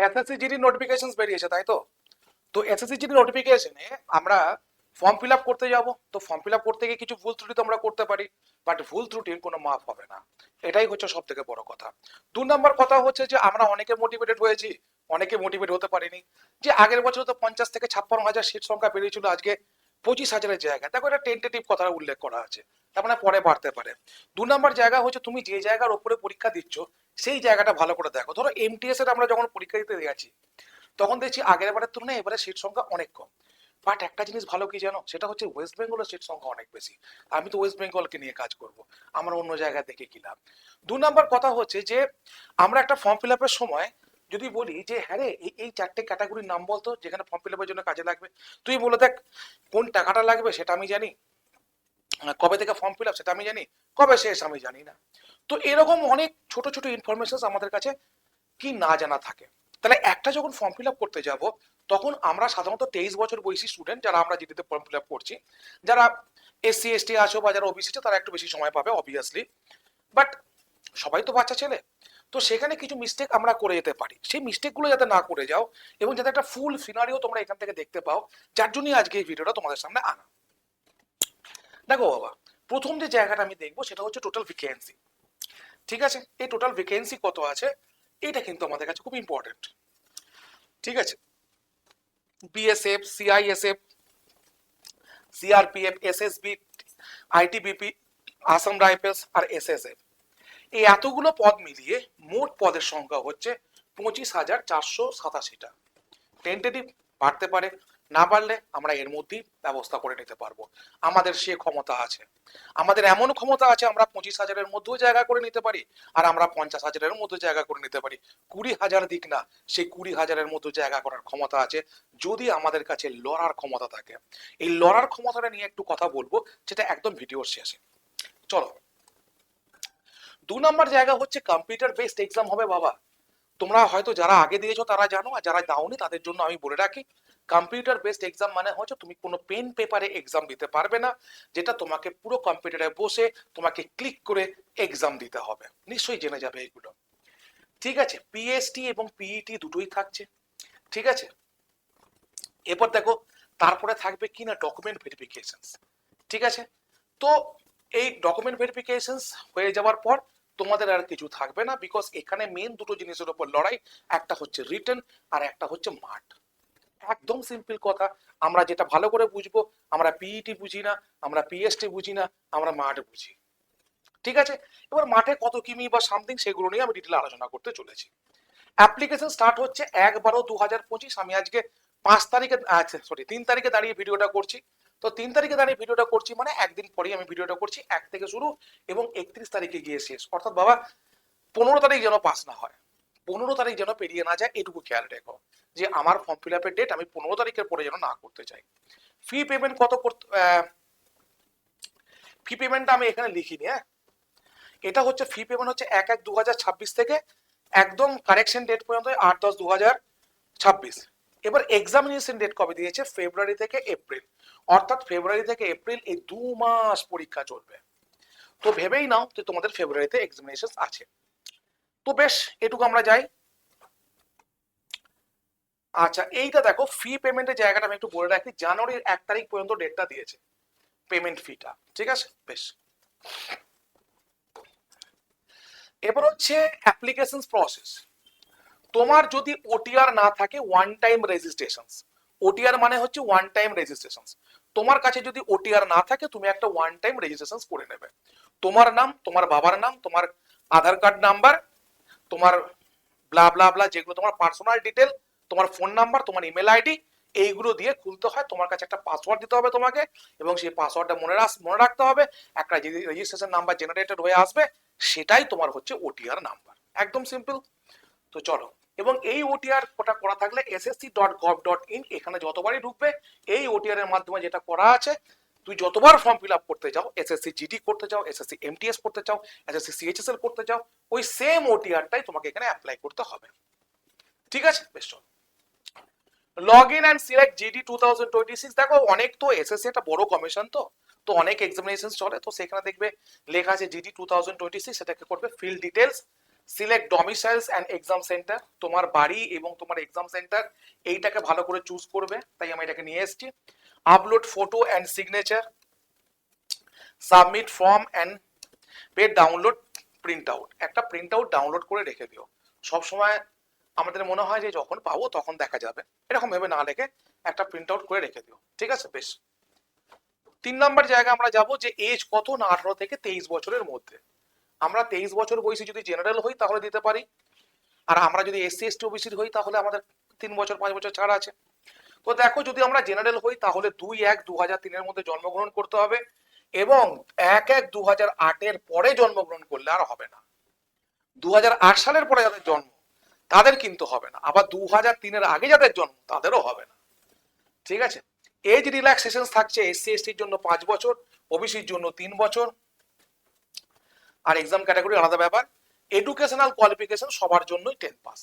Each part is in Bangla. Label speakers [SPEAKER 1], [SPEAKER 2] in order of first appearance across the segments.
[SPEAKER 1] এসএসসি জিডি নোটিফিকেশন বেরিয়েছে, তাই তো? তো এসএসসি জিডি নোটিফিকেশনে আমরা ফর্ম ফিল আপ করতে যাব। তো ফর্ম ফিল আপ করতে গিয়ে কিছু ভুল ত্রুটি তো আমরা করতে পারি, বাট ভুল ত্রুটির কোনো মাপ হবে না। এটাই হচ্ছে সব থেকে বড় কথা। 2 নম্বর কথা হচ্ছে যে আমরা অনেকে মোটিভেটেড হয়েছি, অনেকে মোটিভেট হতে পারিনি। যে আগের বছর তো 50 থেকে 56 হাজার সিট সংখ্যা বেরিয়েছিল, আজকে 25 হাজারের জায়গায় দেখো এটা টেন্টেটিভ কথা উল্লেখ করা আছে, তার মানে পরে বাড়তে পারে। 2 নম্বর জায়গা হচ্ছে তুমি যে জায়গার ওপরে পরীক্ষা দিচ্ছ সেই জায়গাটা ভালো করে দেখো। ধরো এমটিএস এর আমরা যখন পরীক্ষা দিতে গেছি তখন দেখছি আগের বারের তুলনায় এবারে সিট সংখ্যা অনেক কম। বাট একটা জিনিস ভালো কি জানো, সেটা হচ্ছে ওয়েস্ট বেঙ্গলের সিট সংখ্যা অনেক বেশি। আমি তো ওয়েস্ট বেঙ্গলকে নিয়ে কাজ করব, আমার অন্য জায়গায় দেখে কি লাভ। 2 নম্বর কথা হচ্ছে যে আমরা একটা ফর্ম ফিল আপের সময় যদি বলি যে হ্যাঁ রে এই এই 4টে ক্যাটাগরির নাম বলতো যেখানে ফর্ম ফিল আপের জন্য কাজে লাগবে, তুই বলে দেখ কোন টাকাটা লাগবে সেটা আমি জানি, কবে থেকে ফর্ম ফিল আপ সেটা আমি জানি, কবে শেষ আমি জানি না। তো এরকম অনেক ছোট ছোট ইনফরমেশন আমাদের কাছে কি না জানা থাকে। তাহলে একটা যখন ফর্ম ফিল আপ করতে যাব তখন আমরা সাধারণত 23 বছর বয়সী স্টুডেন্ট যারা আমরা জিডিতে ফর্ম ফিল আপ করছি, যারা এসসি এসটি আছো বা যারা ওবিসি তারা একটু বেশি সময় পাবে অবভিয়াসলি, বাট সবাই তো বাচ্চা ছেলে। তো সেখানে কিছু মিস্টেক আমরা করে যেতে পারি, সেই মিস্টেকগুলো যাতে না করে যাও এবং যাতে একটা ফুল সিনারিও তোমরা এখান থেকে দেখতে পাও, যার জন্যই আজকে এই ভিডিওটা তোমাদের সামনে আনা। দেখো বাবা, প্রথম যে জায়গাটা আমি দেখবো সেটা হচ্ছে টোটাল ভ্যাকেন্সি। ঠিক আছে, এই টোটাল ভ্যাকেন্সি কত আছে এটা কিন্তু আমাদের কাছে খুব ইম্পর্টেন্ট। ঠিক আছে, BSF, CISF, CRPF, SSB, ITBP, Assam Rifles আর এসএসএফ, এই এতগুলো পদ মিলিয়ে মোট পদের সংখ্যা হচ্ছে 25,487টা। টেন্টেটিভ বাড়তে পারে, না পারলে আমরা এর মধ্যেই ব্যবস্থা করে নিতে পারবো। আমাদের সে ক্ষমতা আছে, আমাদের এমন ক্ষমতা আছে আমরা 25,000-এর মধ্যেও জায়গা করে নিতে পারি, আর আমরা 50,000-এর মধ্যে জায়গা করে নিতে পারি। 20,000 দিক না, সেই 20,000-এর মধ্যে জায়গা করার ক্ষমতা আছে যদি আমাদের কাছে লড়ার ক্ষমতা থাকে। এই লড়ার ক্ষমতাটা নিয়ে একটু কথা বলবো, যেটা একদম ভিডিওর শেষে। চলো, 2 নম্বর জায়গা হচ্ছে কম্পিউটার বেসড এক্সাম হবে বাবা। তোমরা হয়তো যারা আগে দিয়েছো তারা জানো, আর যারা দাওনি তাদের জন্য আমি বলে রাখি, কম্পিউটার বেসড এক্সাম মানে হচ্ছে তুমি কোনো পেন পেপারে এক্সাম দিতে পারবে না, যেটা তোমাকে পুরো কম্পিউটারে বসে তোমাকে ক্লিক করে এক্সাম দিতে হবে। নিশ্চয়ই জেনে যাবে এগুলো। ঠিক আছে, পিএসটি এবং পিইটি দুটোই থাকছে। ঠিক আছে, এরপর দেখো তারপরে থাকবে কি না ডকুমেন্ট ভেরিফিকেশন। ঠিক আছে, তো এই ডকুমেন্ট ভেরিফিকেশন হয়ে যাওয়ার পর তোমাদের আর কিছু থাকবে না, বিকজ এখানে মেন দুটো জিনিসের উপর লড়াই, একটা হচ্ছে রিটেন আর একটা হচ্ছে মাঠ। একদম সিম্পল কথা, আমরা যেটা ভালো করে বুঝবো, আমরা পিইটি বুঝি না, আমরা পিএসটি বুঝি না, আমরা মাঠ বুঝি। ঠিক আছে, এবার মাঠে কত কিমি বা সামথিং সেগুলো নিয়ে আমি ডিটেলে আলোচনা করতে চলেছি। অ্যাপ্লিকেশন স্টার্ট হচ্ছে 1/12/2025। আমি আজকে 5 তারিখে, আচ্ছা সরি 3 তারিখে দাঁড়িয়ে ভিডিওটা করছি। তো 3 তারিখে দাঁড়িয়ে ভিডিওটা করছি মানে একদিন পরেই আমি ভিডিওটা করছি, 1 থেকে শুরু এবং 31 তারিখে গিয়ে শেষ। অর্থাৎ বাবা 15 তারিখ যেন পাস না হয়, 15 তারিখ যেন পেরিয়ে না যায়, এটুকু খেয়াল রেখো যে আমার ফর্ম ফিল আপের ডেট আমি 15 তারিখের পরে যেন না করতে চাই। ফি পেমেন্ট কত করতে, ফি পেমেন্টটা আমি এখানে লিখিনি। হ্যাঁ, এটা হচ্ছে ফি পেমেন্ট হচ্ছে 1/1/2026 থেকে একদম কারেকশন ডেট পর্যন্ত 8/10/2026। এবার এক্সামিনেশন ডেট কবে দিয়েছে, ফেব্রুয়ারি থেকে এপ্রিল। অর্থাৎ ফেব্রুয়ারি থেকে এপ্রিল এই 2 মাস পরীক্ষা চলবে। তো ভেবেই নাও যে তোমাদের ফেব্রুয়ারিতে এক্সামিনেশন আছে। তো বেশ, এটুকু আমরা যাই। আচ্ছা, এইটা দেখো ফি পেমেন্টের জায়গাটা আমি একটু বলে রাখি, জানুয়ারির 1 তারিখ পর্যন্ত ডেটটা দিয়েছে পেমেন্ট ফিটা। ঠিক আছে, বেশ। এবার হচ্ছে অ্যাপ্লিকেশন প্রসেস। তোমার যদি ওটিআর না থাকে, ওয়ান টাইম রেজিস্ট্রেশন, ওটিআর মানে হচ্ছে ওয়ান টাইম রেজিস্ট্রেশন। তোমার কাছে যদি ওটিআর না থাকে তুমি একটা ওয়ান টাইম রেজিস্ট্রেশন করে নেবে। তোমার নাম, তোমার বাবার নাম, তোমার আধার কার্ড নাম্বার, তোমার ব্লা ব্লা ব্লা যেগুলো তোমার পার্সোনাল ডিটেল, তোমার ফোন নাম্বার, তোমার ইমেল আইডি, এইগুলো দিয়ে খুলতে হয়। তোমার কাছে একটা পাসওয়ার্ড দিতে হবে তোমাকে, এবং সেই পাসওয়ার্ডটা মনে রাখতে হবে। একটা রেজিস্ট্রেশন নাম্বার জেনারেটেড হয়ে আসবে, সেটাই তোমার হচ্ছে ওটিআর নাম্বার। একদম সিম্পল। তো চলো, এবং এই ওটিআর ওটা করা থাকলে ssc.gov.in এখানে যতবারই ঢুকবে এই ওটিআর এর মাধ্যমে যেটা করা আছে, তুই যতবার ফর্ম ফিল আপ করতে যাও, এসএসসি জিডি করতে চাও, এসএসসি এমটিএস করতে চাও, এসএসসি সিএইচএসএল করতে চাও, ওই সেম ওটিআরটাই তোমাকে এখানে অ্যাপ্লাই করতে হবে। ঠিক আছে, বেশ। চল, log in and select GD 2026। দেখো অনেক তো এসএসসি একটা বড় কমিশন, তো তো অনেক এক্সামিনেশন চলে, তো সেখানে দেখবে লেখা আছে জিডি 2026, সেটাকে করবে fill details, select domiciles and exam centre, তোমার বাড়ি এবং তোমার এক্সাম সেন্টার এইটাকে ভালো করে চুজ করবে, তাই আমি এটাকে নিয়ে এসেছি। Upload photo and signature, submit form and pay download print out, একটা প্রিন্ট আউট ডাউনলোড করে রেখে দিও। সবসময় আমাদের মনে হয় যে যখন পাবো তখন দেখা যাবে, এরকম ভেবে না রেখে একটা প্রিন্ট আউট করে রেখে দিও, ঠিক আছে? বেশ। 3 নম্বর জায়গা আমরা যাব যে এজ কত না 18 থেকে 23 বছরের মধ্যে। আমরা 23 বছর বয়সী যদি জেনারেল হই তাহলে দিতে পারি, আর আমরা যদি এসসি এসটি ওবিসির হই তাহলে আমাদের 3 বছর 5 বছর ছাড় আছে। তো দেখো, যদি আমরা জেনারেল হই তাহলে 2-1-2003 মধ্যে জন্মগ্রহণ করতে হবে, এবং 1-1-2008 পরে জন্মগ্রহণ করলে আর হবে না। 2008 সালের পরে যাদের জন্ম তাদের কিন্তু হবে না, আবার 2003 আগে যাদের জন্ম তাদেরও হবে না, ঠিক আছে? এজ রিল্যাক্সেশন থাকছে এসসি এসটির জন্য 5 বছর, ওবিসির জন্য 3 বছর, আর এক্সাম ক্যাটাগরি আলাদা ব্যাপার। এডুকেশনাল কোয়ালিফিকেশন সবার জন্যই 10 পাস।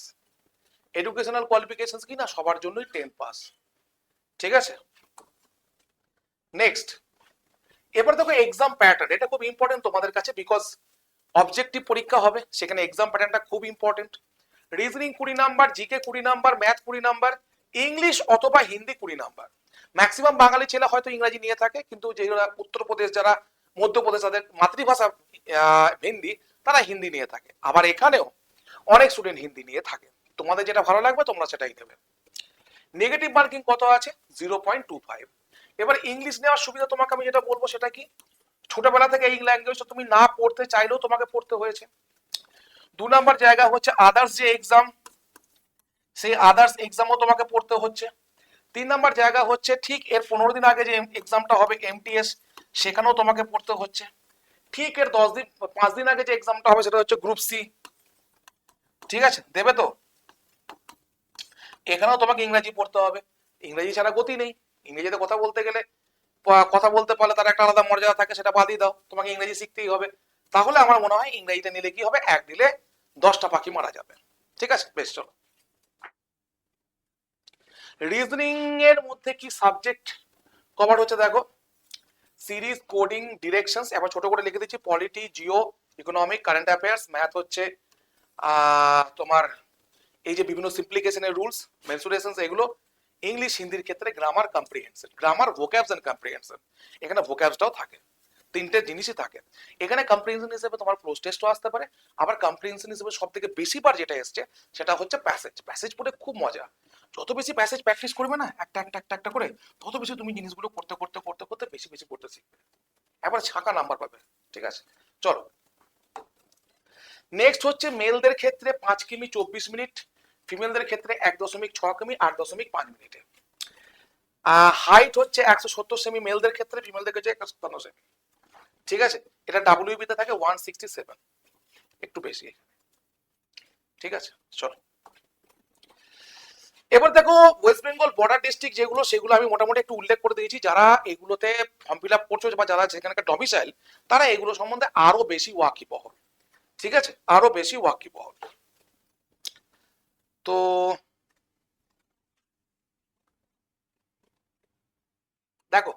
[SPEAKER 1] এডুকেশনাল কোয়ালিফিকেশন কি না, সবার জন্যই 10 পাস, ঠিক আছে? নেক্সট, এবার দেখো এক্সাম প্যাটার্ন, এটা খুব ইম্পর্টেন্ট তোমাদের কাছে, বিকজ অবজেক্টিভ পরীক্ষা হবে, সেখানে এক্সাম প্যাটার্নটা খুব important. Reasoning 20 number, GK 20 number, math 20 number, English অথবা হিন্দি 20 নাম্বার। ম্যাক্সিমাম বাঙালি ছেলে হয়তো ইংরেজি নিয়ে থাকে, কিন্তু যারা উত্তরপ্রদেশ, যারা মধ্যপ্রদেশ, তাদের মাতৃভাষা হিন্দি, তারা হিন্দি নিয়ে থাকে। আবার এখানেও অনেক স্টুডেন্ট হিন্দি নিয়ে থাকে, তোমাদের যেটা ভালো লাগবে তোমরা সেটাই নেবে। নেগেটিভ মার্কিং কত আছে? 0.25। এবার ইংলিশ নেওয়ার সুবিধা তোমাকে আমি যেটা বলবো সেটা কি, ছোটবেলা থেকে এই ল্যাঙ্গুয়েজটা তুমি না পড়তে চাইলেও তোমাকে পড়তে হয়েছে। 2 নাম্বার জায়গা হচ্ছে আদার্স যে এক্সাম, সেই আদার্স এক্সামও তোমাকে পড়তে হচ্ছে। 3 নাম্বার জায়গা হচ্ছে ঠিক এর 15 দিন আগে যে এক্সামটা হবে এমটিএস, সেখানেও তোমাকে পড়তে হচ্ছে। ঠিক এর 5 দিন আগে যে এক্সামটা হবে সেটা হচ্ছে গ্রুপ সি, ঠিক আছে? দেবে তো? এখানেও তোমাকে ইংরেজি পড়তে হবে, ইংরেজি ছাড়া গতি নেই। ইংরেজিতে কথা বলতে গেলে, কথা বলতে পারলে তার একটা আলাদা মর্যাদা থাকে, সেটা বাদই দাও, তোমাকে ইংরেজি শিখতেই হবে। তাহলে আমার মনে হয় ইংরেজিটা নিলে কি হবে, এক দিলে 10টা পাখি মারা যাবে, ঠিক আছে? বেশ, চলো। রিজনিং এর মধ্যে কি সাবজেক্ট কভার হচ্ছে দেখো, সিরিজ, কোডিং, ডিরেকশনস, এবার ছোট করে লিখে দিচ্ছি, polity, Jio, economic, current affairs, math হচ্ছে তোমার এই যে বিভিন্ন সিম্পলিফিকেশনের রুলস, মেনসুরেশনস, এগুলো। ইংলিশ, হিন্দির ক্ষেত্রে grammar, comprehension, grammar, vocabs and comprehension, এখানে ভোক্যাবসটাও থাকে, 3টে জিনিসই থাকে। এখানে কম্প্রিহেনশন হিসেবে তোমার ক্লোজ টেস্টও আসতে পারে, আবার কম্প্রিহেনশন হিসেবে সব থেকে বেশি বার যেটা এসছে সেটা হচ্ছে প্যাসেজ। প্যাসেজ পড়ে খুব মজা, যত বেশি প্যাসেজ প্র্যাকটিস করবে না একটা একটা একটা একটা করে, তত বেশি তুমি জিনিসগুলো করতে করতে করতে করতে বেশি বেশি করতে শিখবে, এবার ছাকা নাম্বার পাবে, ঠিক আছে? চলো, নেক্সট হচ্ছে মেলদের ক্ষেত্রে 5 কিমি 24 মিনিট, ফিমেলদের ক্ষেত্রে 1.6 কিমি 8.5 মিনিটে। হাইট হচ্ছে 170 সেমি মেলদের ক্ষেত্রে, ফিমেলদের ক্ষেত্রে 157 সেমি, ঠিক আছে? এটা ডাব্লিউবি তে থাকে 167, একটু বেশি, ঠিক আছে? চলো, এবার দেখো ওয়েস্ট বেঙ্গল বর্ডার ডিস্ট্রিক্ট যেগুলো, সেগুলো আমি মোটামুটি একটু উল্লেখ করে দিয়েছি। যারা এগুলোতে ফর্ম ফিল আপ করছো বা যারা সেখানকার ডমিসাইল, তারা এগুলো সম্বন্ধে আরো বেশি ওয়াকিবহল, ঠিক আছে? আরো বেশি ওয়াকিবহল। তো দেখো,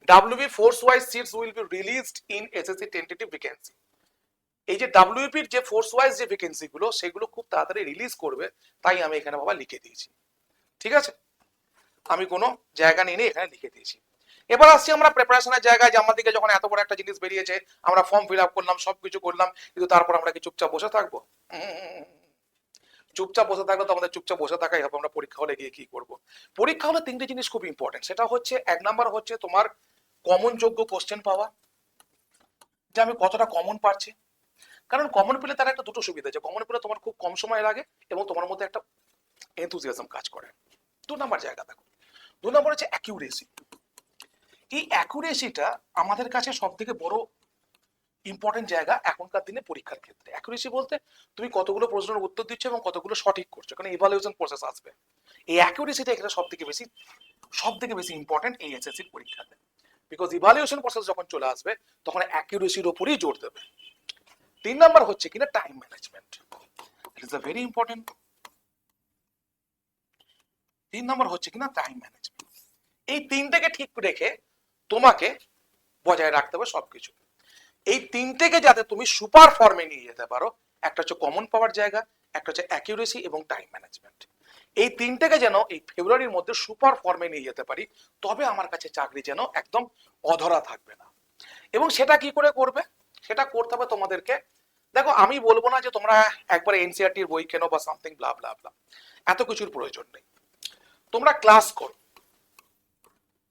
[SPEAKER 1] WB force wise seats will be released in SSC tentative vacancy. এই যে WBর যে ফোর্স ওয়াইজ যে ভ্যাকেন্সি গুলো, সেগুলো খুব তাড়াতাড়ি রিলিজ করবে, তাই আমি এখানে বাবা লিখে দিয়েছি, ঠিক আছে? আমি কোনো জায়গা নিয়ে এখানে লিখে দিয়েছি। এবার আসছি আমরা প্রিপারেশনের জায়গায়, যে আমার দিকে যখন এত বড় একটা জিনিস বেরিয়েছে, আমরা ফর্ম ফিল আপ করলাম, সবকিছু করলাম, কিন্তু তারপর আমরা কি চুপচাপ বসে থাকবো? চুপচাপ বসে থাকলে তো আমাদের চুপচাপ বসে থাকাই হবে। আমরা পরীক্ষা হলে গিয়ে কি করব? পরীক্ষা হলে 3টে জিনিস খুব ইম্পর্টেন্ট, সেটা হচ্ছে 1 নাম্বার হচ্ছে তোমার কমন যোগ্য কোশ্চেন পাওয়া, যে আমি কতটা কমন পাচ্ছি। কারণ কমন পেলে তার একটা দুটো সুবিধা আছে, কমন পেলে তোমার খুব কম সময় লাগে এবং তোমার মধ্যে একটা এনথুজিয়াজম কাজ করে। 2 নাম্বার জায়গা দেখো, 2 নাম্বার হচ্ছে অ্যাকিউরেসি। এই অ্যাকুরেসিটা আমাদের কাছে সব থেকে বড় ইম্পর্টেন্ট জায়গা এখনকার দিনে পরীক্ষার ক্ষেত্রে। অ্যাকুরেসি বলতে তুমি কতগুলো প্রশ্নের উত্তর দিচ্ছ এবং কতগুলো সঠিক করছো, কারণ ইভালুয়েশন প্রসেস আসবে। এই অ্যাকুরেসিটা এখানে সব থেকে বেশি ইম্পর্টেন্ট এই এসএসসির পরীক্ষাতে, বিকজ ইভালুয়েশন প্রসেস যখন চলে আসবে তখন অ্যাকুরেসির উপরই জোর দেবে। 3 নাম্বার হচ্ছে কিনা time management, it is a very important. 3 number হচ্ছে কিনা টাইম ম্যানেজমেন্ট। এই 3টেকে ঠিক রেখে তোমাকে বজায় রাখতে হবে সবকিছু। এই 3টেকে যাতে তুমি সুপার ফর্মে নিয়ে যেতে পারো, একটা হচ্ছে কমন পাওয়ার জায়গা, একটা হচ্ছে অ্যাকিউরেসি এবং টাইম ম্যানেজমেন্ট। এই তিনটেকে যেন এই ফেব্রুয়ারির মধ্যে সুপার ফর্মে নিয়ে যেতে পারি, তবে আমার কাছে চাকরি যেন একদম অধরা থাকবে না। এবং সেটা কি করে করবে? সেটা করতে হবে তোমাদেরকে। দেখো, আমি বলবো না যে তোমরা একবারে এনসিআরটির বই কেনো বা সামথিং ব্লা ব্লা ব্লা, এত কিছুর প্রয়োজন নেই। তোমরা ক্লাস করো,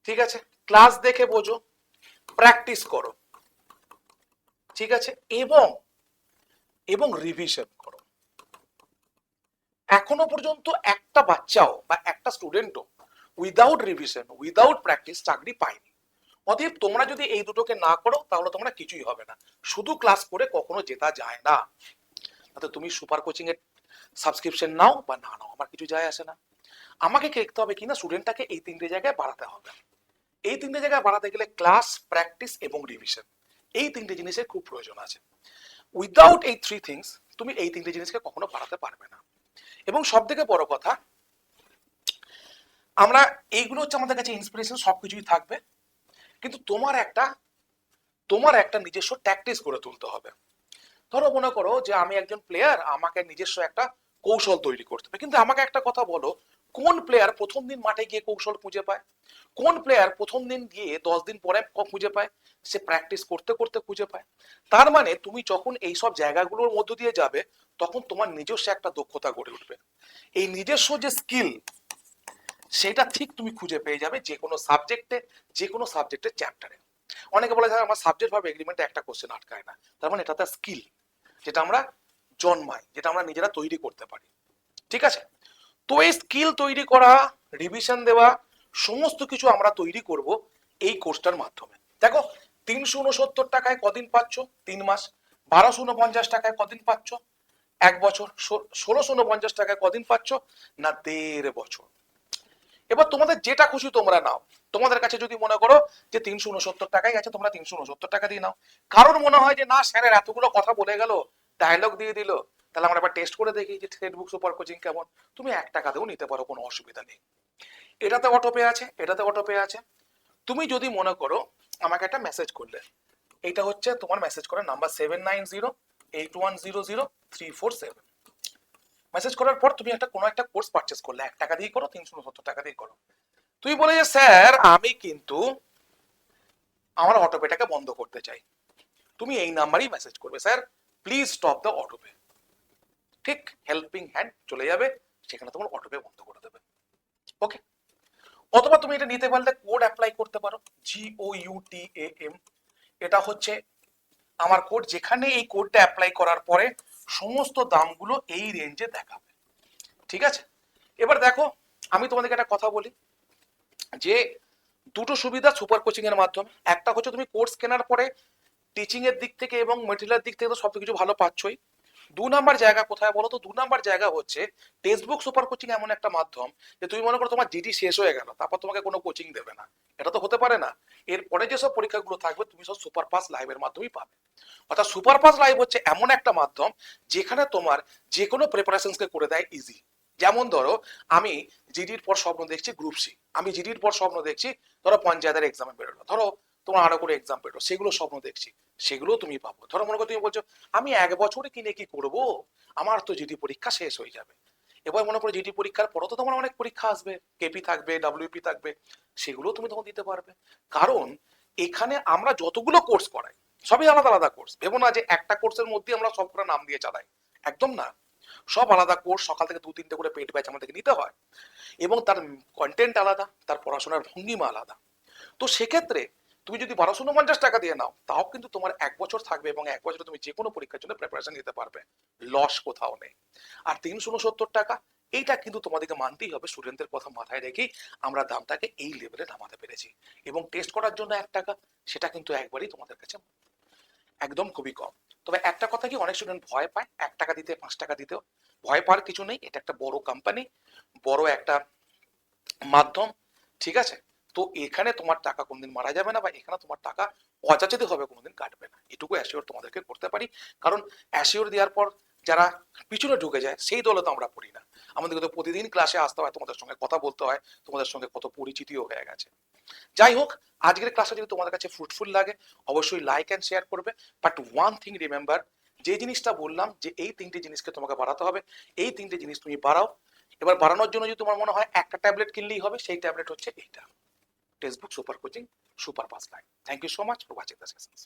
[SPEAKER 1] ঠিক আছে? ক্লাস দেখে বোঝো, প্র্যাকটিস করো, ঠিক আছে? এবং এবং রিভিশন করো। এখনো পর্যন্ত একটা বাচ্চাও বা একটা স্টুডেন্টও উইদাউট রিভিশন, উইদাউট প্র্যাকটিস চাকরি পায়নি। অতএব তোমরা যদি এই দুটোকে না করো তাহলে তোমরা কিছুই হবে না। শুধু ক্লাস করে কখনো জেতা যায় না। তাতে তুমি সুপার কোচিং এর সাবস্ক্রিপশন নাও বা না নাও, আমার কিছু যায় আসে না। আমাকে দেখতে হবে কিনা স্টুডেন্টটাকে এই তিনটে জায়গায় বাড়াতে হবে। এই তিনটে জায়গায় বাড়াতে গেলে ক্লাস, প্র্যাকটিস এবং রিভিশন, এই তিনটে জিনিসের খুব প্রয়োজন আছে। উইদাউট এই থ্রি থিংস তুমি এই তিনটে জিনিসকে কখনো বাড়াতে পারবে না। এবং সব থেকে বড় কথা, আমরা এইগুলো হচ্ছে আমাদের কাছে ইন্সপিরেশন, সবকিছুই থাকবে, কিন্তু তোমার একটা নিজস্ব ট্যাকটিক্স করে তুলতে হবে। ধরো মনে করো যে আমি একজন প্লেয়ার, আমাকে নিজস্ব একটা কৌশল তৈরি করতে হবে। কিন্তু আমাকে একটা কথা বলো, কোন প্লেয়ার প্রথম দিন মাঠে গিয়ে কৌশল খুঁজে পায়? কোন প্লেয়ার প্রথম দিন গিয়ে 10 দিন পরে খুঁজে পায়? সে প্র্যাকটিস করতে করতে খুঁজে পায়। তার মানে তুমি যখন এই সব জায়গাগুলোর মধ্য দিয়ে যাবে, তখন তোমার নিজস্ব একটা দক্ষতা গড়ে উঠবে। এই নিজস্ব যে স্কিল, সেটা ঠিক তুমি খুঁজে পেয়ে যাবে যে কোনো সাবজেক্টের চ্যাপ্টারে। অনেকে বলে যায় আমার সাবজেক্ট ভাবে এগ্রিমেন্টে একটা কোশ্চেন আটকায় না, তার মানে এটা তার স্কিল, যেটা আমরা জন্মাই, যেটা আমরা নিজেরা তৈরি করতে পারি, ঠিক আছে? তো এই স্কিল তৈরি করা, রিভিশন দেওয়া, সমস্ত কিছু আমরা তৈরি করব এই কোর্সটার মাধ্যমে। দেখো, 369 টাকায় কদিন পাচ্ছ? 3 মাস। 1249 টাকায় কদিন পাচ্ছ? 1 বছর। 1649 টাকায় কদিন পাচ্ছ? না, 1.5 বছর। এবার তোমাদের যেটা খুশি তোমরা নাও। তোমাদের কাছে যদি মনে করো যে 369 টাকাই আছে, তোমরা 369 টাকা দিয়ে নাও। কারণ মনে হয় যে না, স্যারের এতগুলো কথা বলে গেল, ডায়লগ দিয়ে দিল, তাহলে আমরা এবার টেস্ট করে দেখি যে টেক্সটবুক সুপার কোচিং কেমন। তুমি 1 টাকাতেও নিতে পারো, কোনো অসুবিধা নেই। এটাতে অটোপে আছে, এটাতে অটোপে আছে। তুমি যদি মনে করো আমাকে একটা মেসেজ করলে, এইটা হচ্ছে তোমার মেসেজ করার নাম্বার 7908100347। মেসেজ করার পর তুমি কোনো একটা কোর্স পারচেস করলে, 1 টাকা দিয়ে করো, 369 টাকা দিয়ে করো। তুই বলে যে স্যার আমি কিন্তু আমার অটোপেটাকে বন্ধ করতে চাই। তুমি এই নাম্বারেই মেসেজ করবে, sir please stop the autopay. ঠিক হেল্পিং হ্যান্ড চলে যাবে, সেখানে তোমার অটোপে বন্ধ করে দেবে। ওকে? অথবা তুমি এটা নিতে পারলে কোড অ্যাপ্লাই করতে পারো, GOUTAM। এটা হচ্ছে আমার কোড, যেখানে এই কোডটা অ্যাপ্লাই করার পরে সমস্ত দামগুলো এই রেঞ্জে দেখাবে, ঠিক আছে? এবার দেখো, আমি তোমাদেরকে একটা কথা বলি যে দুটো সুবিধা সুপার কোচিং এর মাধ্যমে। একটা হচ্ছে তুমি কোর্স কেনার পরে টিচিং এর দিক থেকে এবং মেটেরিয়ালের দিক থেকে তো সবকিছু ভালো পাচ্ছই। 2 নাম্বার জায়গা কোথায় বলো তো? 2 নাম্বার জায়গা হচ্ছে টেক্সটবুক সুপার কোচিং এমন একটা মাধ্যম যে তুমি মনে করো তোমার জিডি শেষ হয়ে গেল, তারপর তোমাকে কোনো কোচিং দেবে না, এটা তো হতে পারে না। এরপরে যেসব পরীক্ষাগুলো থাকবে তুমি সব সুপার পাস লাইভের মাধ্যমেই পাবে। অর্থাৎ সুপার পাস লাইভ হচ্ছে এমন একটা মাধ্যম যেখানে তোমার যে কোনো প্রিপারেশনকে করে দেয় ইজি। যেমন ধরো, আমি জিডির পর স্বপ্ন দেখছি গ্রুপ সি, আমি জিডির পর স্বপ্ন দেখছি ধরো পঞ্চায়েতের এক্সামে বেরোলো, ধরো তোমার আরো করে এক্সাম বেরোলো, সেগুলো স্বপ্ন দেখছি, সেগুলো তুমি পাবো। ধরো মনে করো তুমি বলছো আমি 1 বছরে কিনে কি করব, আমার তো জিডি পরীক্ষা শেষ হয়ে যাবে। এবার মনে করো জিডি পরীক্ষার পরও তো তোমার অনেক পরীক্ষা আসবে, কেপি থাকবে, ডাব্লিউপি থাকবে, সেগুলো তুমি তখন দিতে পারবে। কারণ এখানে আমরা যতগুলো কোর্স করাই সবই আলাদা আলাদা কোর্স। ভেবো না যে একটা কোর্সের মধ্যে আমরা সবগুলো নাম দিয়ে চালাই, একদম না। সব আলাদা কোর্স, সকাল থেকে 2-3টে করে পেড ব্যাচ আমাদেরকে নিতে হয়, এবং তার কন্টেন্ট আলাদা, তার পড়াশোনার ভঙ্গিমা আলাদা। তো সেক্ষেত্রে তুমি যদি 1249 টাকা দিয়ে নাও, তাও কিন্তু তোমার 1 বছর থাকবে, এবং 1 বছরে তুমি যে কোনো পরীক্ষার জন্য প্রিপারেশন নিতে পারবে, লস কোথাও নেই। আর 369 টাকা, এইটা কিন্তু তোমাদেরকে মানতেই হবে, স্টুডেন্টদের কথা মাথায় রেখেই আমরা দামটাকে এই লেভেলে নামাতে পেরেছি। এবং টেস্ট করার জন্য 1 টাকা, সেটা কিন্তু একবারই তোমাদের কাছে একদম খুবই কম। তবে একটা কথা কি, অনেক স্টুডেন্ট ভয় পায় 1 টাকা দিতে, 5 টাকা দিতেও। ভয় পাওয়ার কিছু নেই, এটা একটা বড় কোম্পানি, বড় একটা মাধ্যম, ঠিক আছে? তো এখানে তোমার টাকা কোনদিন মারা যাবে না, বা এখানে তোমার টাকা অযাচিত হবে কোনোদিন কাটবে না, এটুকু অ্যাসিওর তোমাদেরকে করতে পারি। কারণ অ্যাসিওর দেওয়ার পর যারা পিছনে ঢুকে যায় সেই দলে তো আমরা পড়ি না। আমাদেরকে তো প্রতিদিন ক্লাসে আসতে হয়, তোমাদের সঙ্গে কথা বলতে হয়, তোমাদের সঙ্গে কত পরিচিতিও হয়ে গেছে। যাই হোক, আজকের ক্লাসটা যদি তোমাদের কাছে ফ্রুটফুল লাগে, অবশ্যই লাইক অ্যান্ড শেয়ার করবে। বাট ওয়ান থিং রিমেম্বার, যে জিনিসটা বললাম যে এই তিনটে জিনিসকে তোমাকে বাড়াতে হবে, এই তিনটে জিনিস তুমি বাড়াও। এবার বাড়ানোর জন্য যদি তোমার মনে হয় একটা ট্যাবলেট কিনলেই হবে, সেই ট্যাবলেট হচ্ছে এইটা, text book super coaching super pass line. Thank you so much for watching the sessions.